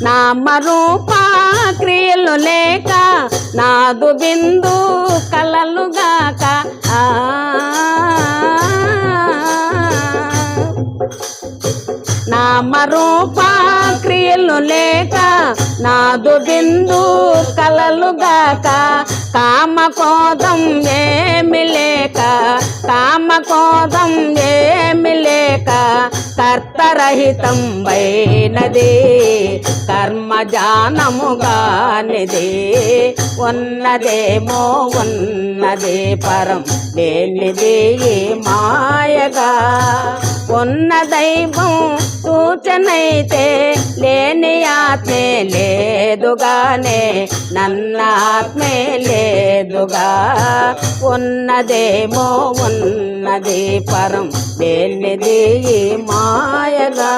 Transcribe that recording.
నామరూప క్రియలు లేక నాదు బిందు కలలుగాక నామరూప క్రియలు లేక నాదు బిందు కలలుగాక కామకోదం ఏమి లేక కామకోదం ఏమి లేక కర్తరహితం వైనది కర్మజానముగానిది ఉన్నదేమో ఉన్నది పరం లేనిది మాయగా ఉన్న దైవం సూచనైతే లేని ఆత్మే లేదుగానే నన్న ఆత్మే లేదుగా ఉన్నదేమో ఉన్నది పరం లేనిది మాయగా